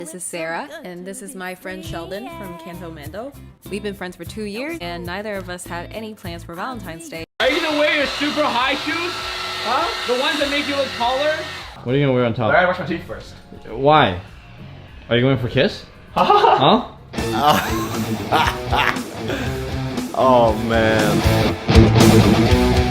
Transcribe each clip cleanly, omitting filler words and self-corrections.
This is Sarah, and this is my friend Sheldon from Canto Mando. We've been friends for 2 years, and neither of us had any plans for Valentine's Day. Are you gonna wear your super high shoes? Huh? The ones that make you look taller? What are you gonna wear on top? I gotta wash my teeth first. Why? Are you going for a kiss? Huh? Oh man.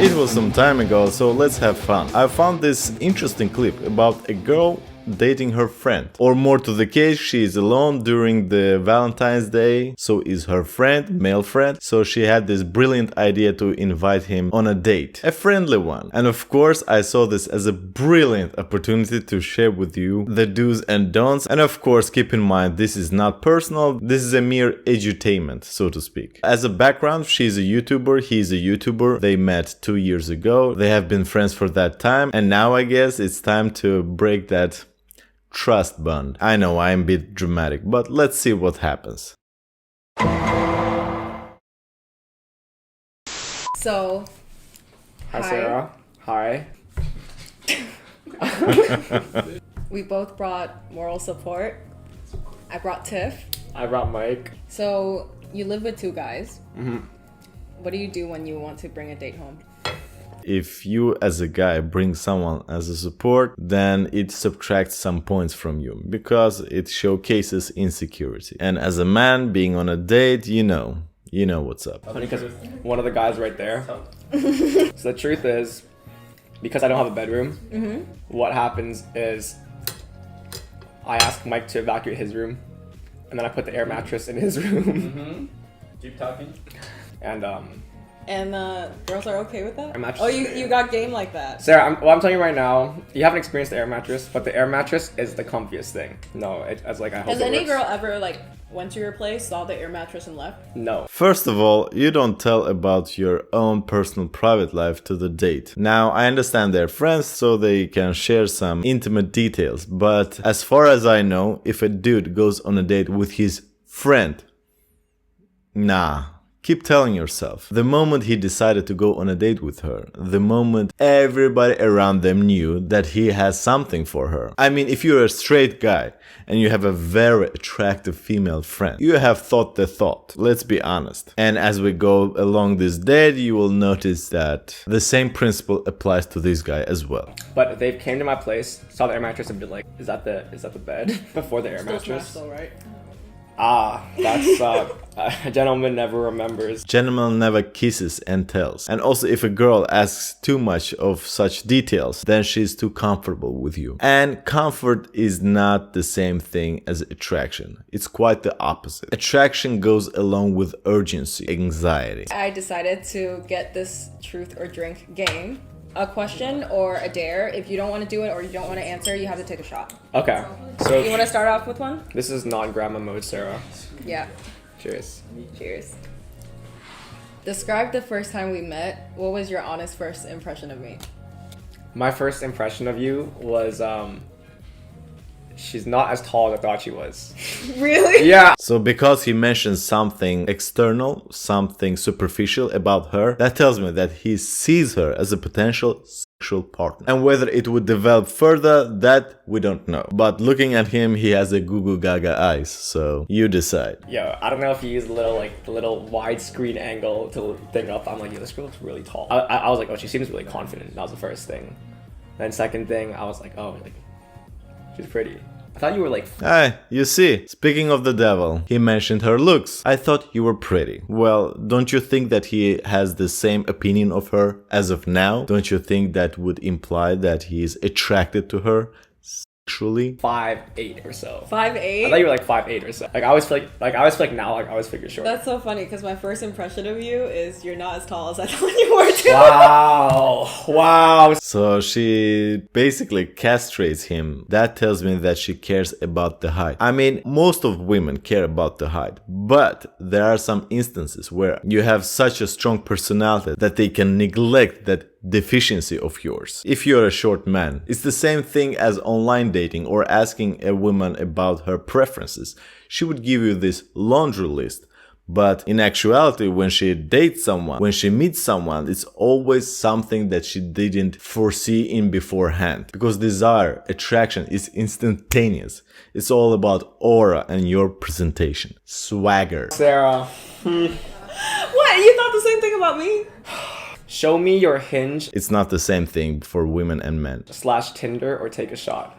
It was some time ago, so let's have fun. I found this interesting clip about a girl dating her friend. Or more to the case, she is alone during the Valentine's Day, so is her friend, male friend, so she had this brilliant idea to invite him on a date. A friendly one. And of course, I saw this as a brilliant opportunity to share with you the do's and don'ts. And of course, keep in mind, this is not personal, this is a mere edutainment, so to speak. As a background, she's a YouTuber, he's a YouTuber. They met 2 years ago. They have been friends for that time, and now I guess it's time to break that trust bond. I know I'm a bit dramatic, but let's see what happens. So, Hi Sarah. Hi. We both brought moral support. I brought Tiff. I brought Mike. So, you live with 2 guys. Mm-hmm. What do you do when you want to bring a date home? If you as a guy bring someone as a support, then it subtracts some points from you because it showcases insecurity. And as a man being on a date, you know what's up. Funny because one of the guys right there. So the truth is, because I don't have a bedroom, what happens is I ask Mike to evacuate his room, and then I put the air mattress in his room. Keep talking. And Girls are okay with that? Air mattress. Oh, you got game like that. Sarah, I'm telling you right now, you haven't experienced the air mattress, but the air mattress is the comfiest thing. No, it's like I hope Has it any works. girl ever went to your place, saw the air mattress and left? No. First of all, you don't tell about your own personal private life to the date. Now, I understand they're friends, so they can share some intimate details, but as far as I know, if a dude goes on a date with his friend, nah. Keep telling yourself. The moment he decided to go on a date with her, the moment everybody around them knew that he has something for her. I mean, if you're a straight guy and you have a very attractive female friend, you have thought the thought. Let's be honest. And as we go along this date, you will notice that the same principle applies to this guy as well. But they came to my place, saw the air mattress, and been like, "Is that the bed?" Before the air Still mattress. smashed though, right? That's a gentleman never remembers. Gentleman never kisses and tells. And also, if a girl asks too much of such details, then she's too comfortable with you. And comfort is not the same thing as attraction. It's quite the opposite. Attraction goes along with urgency, anxiety. I decided to get this truth or drink game. A question or a dare. If you don't want to do it or you don't want to answer, you have to take a shot. Okay, You so want to start off with one? this is non-grandma mode, Sarah. Yeah. Cheers. Cheers. Describe the first time we met. What was your honest first impression of me? My first impression of you was, she's not as tall as I thought she was. Really? Yeah. So because he mentions something external, something superficial about her, that tells me that he sees her as a potential sexual partner. And whether it would develop further, that we don't know. But looking at him, he has a goo goo gaga eyes, so you decide. Yo, I don't know if you use the little widescreen angle to think up. I'm like, yo, this girl looks really tall. I was like, oh, she seems really confident. That was the first thing. Then second thing, I was like, oh, like, she's pretty. I thought you were like... Hey, you see, speaking of the devil, he mentioned her looks. I thought you were pretty. Well, don't you think that he has the same opinion of her as of now? Don't you think that would imply that he is attracted to her sexually? 5'8" or so. 5'8"? I thought you were like 5'8" or so. Like I always feel like now I always figure short. That's so funny because my first impression of you is you're not as tall as I thought you were too. Wow. So she basically castrates him. That tells me that she cares about the height. I mean, most of women care about the height, but there are some instances where you have such a strong personality that they can neglect that deficiency of yours. If you're a short man, it's the same thing as online dating or asking a woman about her preferences. She would give you this laundry list, But in actuality, when she dates someone, when she meets someone, it's always something that she didn't foresee in beforehand. Because desire, attraction is instantaneous. It's all about aura and your presentation. Swagger. Sarah, What? You thought the same thing about me? show me your Hinge It's not the same thing for women and men. / Tinder or take a shot.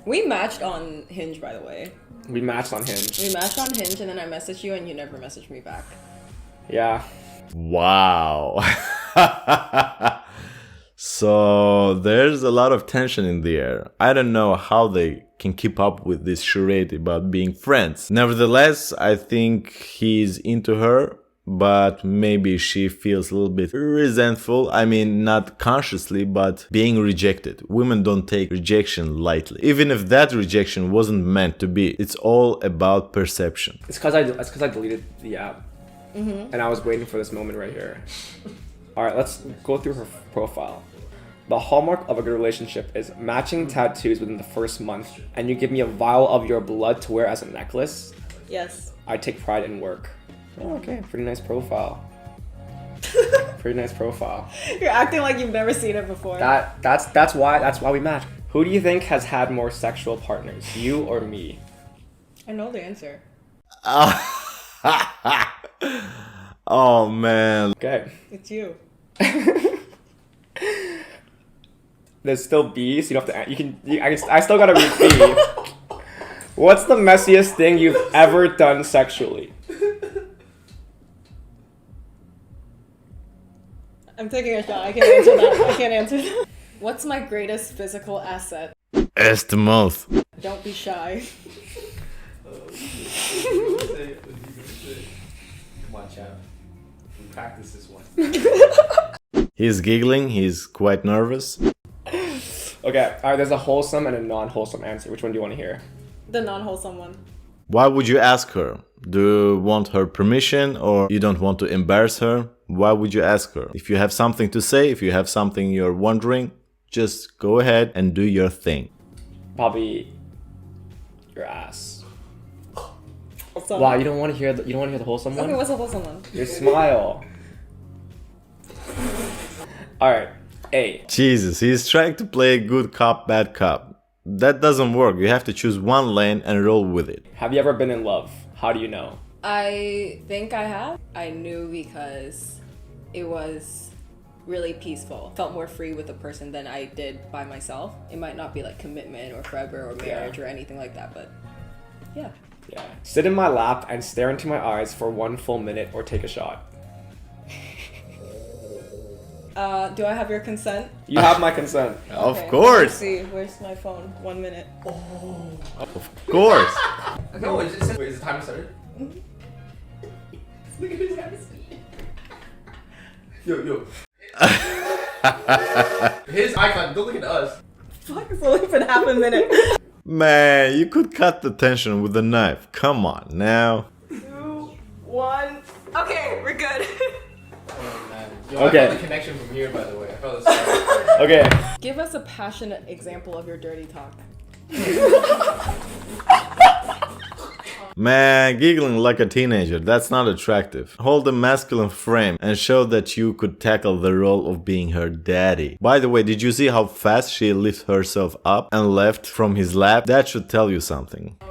We matched on Hinge, by the way. We matched on Hinge. We matched on Hinge, and then I messaged you, and you never messaged me back. Yeah. Wow. So there's a lot of tension in the air. I don't know how they can keep up with this charade about being friends. Nevertheless, I think he's into her, but maybe she feels a little bit resentful. I mean, not consciously, but being rejected. Women don't take rejection lightly. Even if that rejection wasn't meant to be, it's all about perception. It's because I deleted the app. And I was waiting for this moment right here. Alright, let's go through her profile. The hallmark of a good relationship is matching tattoos within the first month, and you give me a vial of your blood to wear as a necklace. Yes. I take pride in work. Oh, okay, pretty nice profile. Pretty nice profile. You're acting like you've never seen it before. That's why we match. Who do you think has had more sexual partners, you or me? I know the answer. Oh man. Okay. It's you. There's still B, so you don't have to. I still gotta read B. What's the messiest thing you've ever done sexually? I'm taking a shot. I can't answer that. I can't answer that. What's my greatest physical asset? It's the mouth. Don't be shy. Come on, Chad. We practice this one. He's giggling, he's quite nervous. Okay, alright, there's a wholesome and a non-wholesome answer. Which one do you want to hear? The non-wholesome one. Why would you ask her? Do you want her permission or you don't want to embarrass her? Why would you ask her? If you have something to say, if you have something you're wondering, just go ahead and do your thing. Probably your ass. Wholesome. Wow, you don't want to hear the wholesome one? Okay, what's the wholesome one? Your smile. Alright, A. Jesus, he's trying to play good cop, bad cop. That doesn't work. You have to choose one lane and roll with it. Have you ever been in love? How do you know? I think I have. I knew because it was really peaceful. Felt more free with a person than I did by myself. It might not be like commitment or forever or marriage or anything like that, but yeah. Yeah. Sit in my lap and stare into my eyes for 1 full minute or take a shot. Do I have your consent? You have my consent. Of Okay, course. Let's see, where's my phone? 1 minute. Of course. No, wait, is the timer started? Look at his eyes. Yo. His icon, don't look at us. Fuck, it's only been half a minute. Man, you could cut the tension with a knife. Come on now. 2, 1. Okay, we're good. Oh, man. Yo, Okay. I felt the connection from here, by the way. I felt this. Okay. Give us a passionate example of your dirty talk. Man, giggling like a teenager, that's not attractive. Hold a masculine frame and show that you could tackle the role of being her daddy. By the way, did you see how fast she lifted herself up and left from his lap? That should tell you something. Oh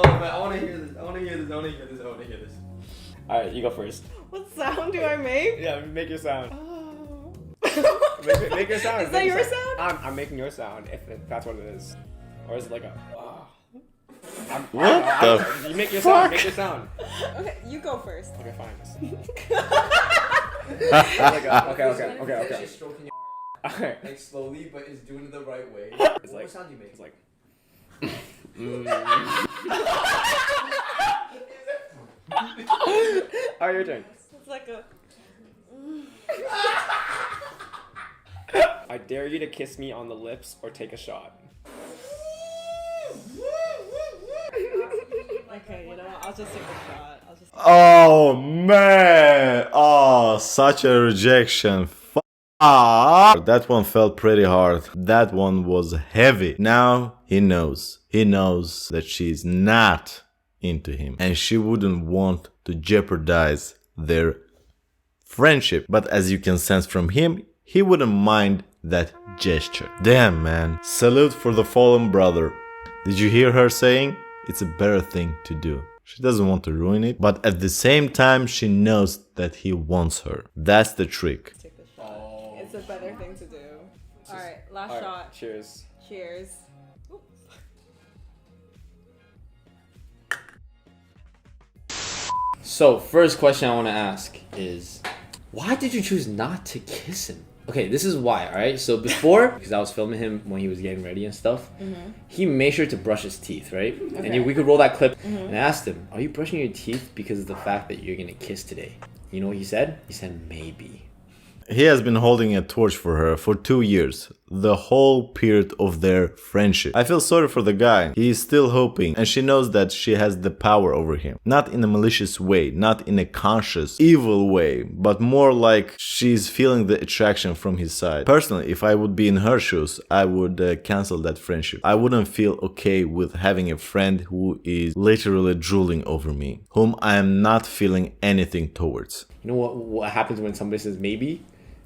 man, I wanna hear this. Alright, you go first. What sound do I make? Yeah, make your sound. Oh. Make your sound. Is that your sound? I'm making your sound, if that's what it is. Or is it like a... What the You make your fuck? sound, make your sound. Okay, you go first. Okay, fine. Okay. Stroking your Alright. like slowly, but it's doing it the right way. It's like... What sound do you make? It's like... Alright, your turn. It's like a... I dare you to kiss me on the lips or take a shot. Okay, you know what? I'll just take a shot. I'll just... Oh man! Oh, such a rejection. Fuck. That one felt pretty hard. That one was heavy. Now he knows. He knows that she's not into him. And she wouldn't want to jeopardize their friendship. But as you can sense from him, he wouldn't mind that gesture. Damn, man. Salute for the fallen brother. Did you hear her saying? It's a better thing to do. She doesn't want to ruin it, but at the same time, she knows that he wants her. That's the trick. Take the shot. It's a better thing to do. All right, last All right, shot. cheers. Cheers. Ooh. So, first question I want to ask is, why did you choose not to kiss him? Okay, this is why, alright? So before, because I was filming him when he was getting ready and stuff, he made sure to brush his teeth, right? Okay. And we could roll that clip. And I asked him, are you brushing your teeth because of the fact that you're going to kiss today? You know what he said? He said, maybe. He has been holding a torch for her for 2 years, the whole period of their friendship. I feel sorry for the guy. He is still hoping, and she knows that she has the power over him. Not in a malicious way, not in a conscious, evil way, but more like she's feeling the attraction from his side. Personally, if I would be in her shoes, I would cancel that friendship. I wouldn't feel okay with having a friend who is literally drooling over me, whom I am not feeling anything towards. You know what happens when somebody says maybe?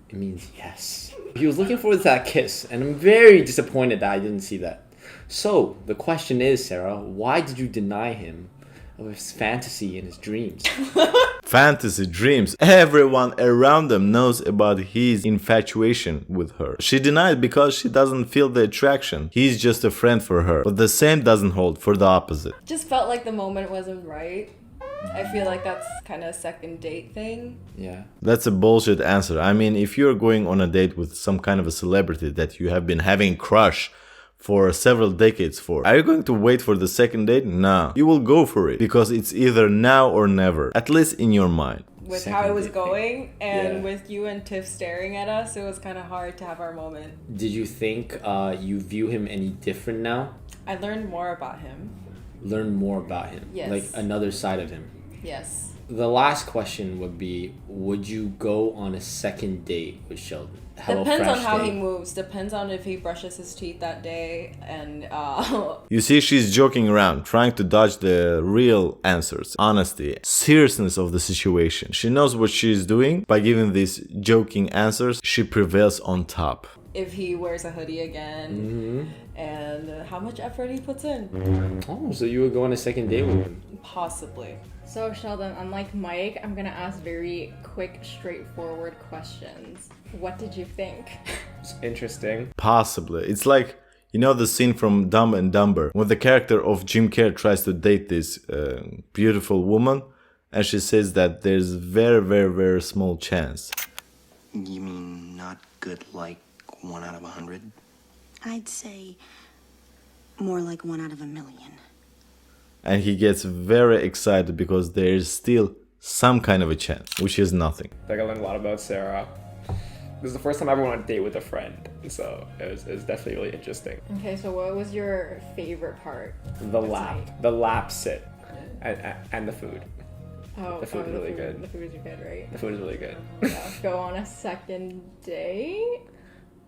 It means yes. He was looking forward to that kiss, and I'm very disappointed that I didn't see that. So, the question is, Sarah, why did you deny him of his fantasy and his dreams? Fantasy dreams. Everyone around them knows about his infatuation with her. She denied because she doesn't feel the attraction. He's just a friend for her. But the same doesn't hold for the opposite. Just felt like the moment wasn't right. I feel like that's kind of a second date thing. Yeah. That's a bullshit answer. I mean, if you're going on a date with some kind of a celebrity that you have been having crush for several decades for, are you going to wait for the second date? No. You will go for it because it's either now or never, at least in your mind. With Second how it was date going and Yeah. with you and Tiff staring at us, it was kind of hard to have our moment. Did you think you view him any different now? I learned more about him. Learn more about him? Yes. Like another side of him? Yes. The last question would be, would you go on a second date with Sheldon? Depends on how he date. moves. Depends on if he brushes his teeth that day. And You see, she's joking around, trying to dodge the real answers, honesty, seriousness of the situation. She knows what she's doing. By giving these joking answers, she prevails on top. if he wears a hoodie again, and how much effort he puts in. Oh, so you would go on a second date with him? Possibly. So Sheldon, unlike Mike, I'm gonna ask very quick, straightforward questions. What did you think? It's interesting. Possibly. It's like, you know the scene from Dumb and Dumber when the character of Jim Carrey tries to date this beautiful woman and she says that there's very, very, very small chance. You mean not good like 1 out of 100? I'd say more like 1 out of a million. And he gets very excited because there's still some kind of a chance, which is nothing. I think I learned a lot about Sarah. This is the first time I ever went on a date with a friend, so it was definitely really interesting. Okay, so what was your favorite part? The lap sit, and the food. Oh, The food is really good. The food is good, right? The food is really good. Yeah, go on a second date?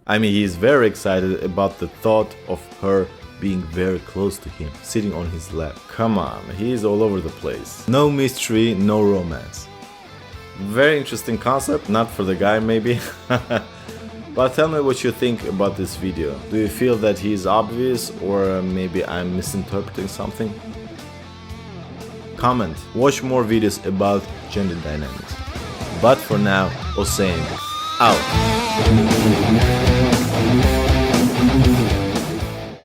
I mean, he's very excited about the thought of her being very close to him, sitting on his lap. Come on, he's all over the place. No mystery, no romance. Very interesting concept, not for the guy maybe. But tell me what you think about this video. Do you feel that he's obvious or maybe I'm misinterpreting something? Comment. Watch more videos about gender dynamics. But for now, Hossein out.